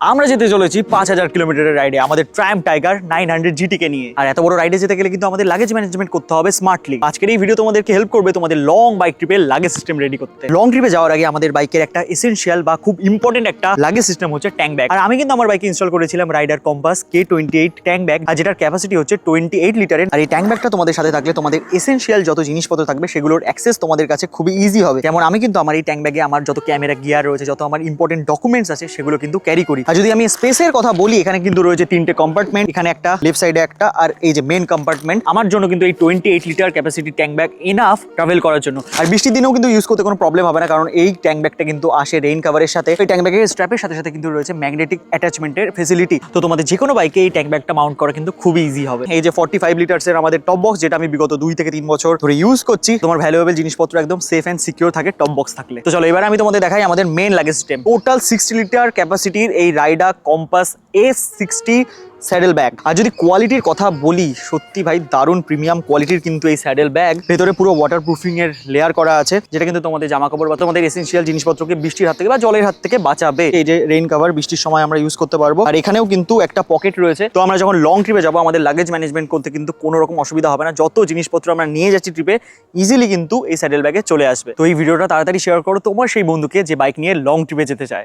আমরা যেতে চলেছি 5000 কিলোমিটারের রাইডে আমাদের ট্রায়াম্ফ টাইগার 900 GT কে নিয়ে। আর এত বড় রাইডে যেতে গেলে কিন্তু আমাদের লাগেজ ম্যানেজমেন্ট করতে হবে স্মার্টলি। আজকের এই ভিডিও তোমাদেরকে হেল্প করবে তোমাদের লং বাইক ট্রিপের লাগেজ সিস্টেম রেডি করতে। লং ট্রিপে যাওয়ার আগে আমাদের বাইকের একটা এসেনশিয়াল বা খুব ইম্পর্টেন্ট একটা লাগেজ সিস্টেম হচ্ছে ট্যাঙ্ক ব্যাগ। আর আমি কিন্তু আমার বাইকে ইনস্টল করেছিলাম rider compass K28 tank bag, আর যেটার ক্যাপাসিটি হচ্ছে 28 লিটারের। আর এই ট্যাঙ্ক ব্যাগটা তোমাদের সাথে থাকলে তোমাদের এসেনশিয়াল যত জিনিসপত্র থাকবে সেগুলোর অ্যাক্সেস তোমাদের কাছে খুবই ইজি হবে। যেমন আমি কিন্তু আমার এই ট্যাঙ্ক ব্যাগে আমার যত ক্যামেরা গিয়ার রয়েছে, যত আমার ইম্পর্টেন্ট ডকুমেন্টস আছে সেগুলো কিন্তু ক্যারি করি। আর যদি আমি স্পেসের কথা বলি, এখানে কিন্তু রয়েছে 3টে কম্পার্টমেন্ট, এখানে একটা, লেফট সাইডে একটা, আর এই যে মেন কম্পার্টমেন্ট। আমার জন্য কিন্তু এই 28 litre capacity tank bag enough travel করার জন্য। আর বৃষ্টির দিনেও কিন্তু ইউজ করতে কোনো প্রবলেম হবে না, কারণ এই ট্যাঙ্ক ব্যাগটা কিন্তু আসে রেইন কাভারের সাথে। এই ট্যাঙ্ক ব্যাগের স্ট্র্যাপের সাথে সাথে কিন্তু রয়েছে ম্যাগনেটিক অ্যাটাচমেন্টের ফেসিলিটি। তো তোমাদের যে কোনো বাইকে এই ট্যাঙ্ক ব্যাগটা মাউন্ট করা কিন্তু খুবই ইজি হবে। এই যে 45 লিটার্সের আমাদের টপ বক্স, যেটা আমি বিগত 2 থেকে 3 বছর ধরে ইউজ করছি। তোমার ভ্যালুয়েবল জিনিসপত্র একদম সেফ এন্ড সিকিউর থাকে টপ বক্স থাকলে। তো চলো এবার আমি তোমাদের দেখাই আমাদের main luggage system. Total 60 litre ক্যাপাসিটির এই rider compass S60 saddle bag. আর যদি কোয়ালিটির কথা বলি, সত্যি ভাই দারুণ প্রিমিয়াম কোয়ালিটির কিন্তু এই স্যাডেল ব্যাগ। ভেতরে পুরো ওয়াটার প্রুফিং এর লেয়ার করা আছে, যেটা কিন্তু তোমাদের জামা কাপড় বা তোমাদের এসেনশিয়াল জিনিসপত্রকে বৃষ্টির হাত থেকে বা জলের হাত থেকে বাঁচাবে। এই যে রেইন কভার, বৃষ্টির সময় আমরা ইউজ করতে পারবো। আর এখানেও কিন্তু একটা পকেট রয়েছে, তো আমরা যখন লং ট্রিপে যাবো আমাদের লাগেজ ম্যানেজমেন্ট করতে কিন্তু কোনো রকম অসুবিধা হবে না। যত জিনিসপত্র আমরা নিয়ে যাচ্ছি ট্রিপে ইজিলি কিন্তু এই স্যাডেল ব্যাগে চলে আসবে। তো এই ভিডিওটা তাড়াতাড়ি শেয়ার করো তোমার সেই বন্ধুকে যে বাইক নিয়ে লং ট্রিপে যেতে চায়।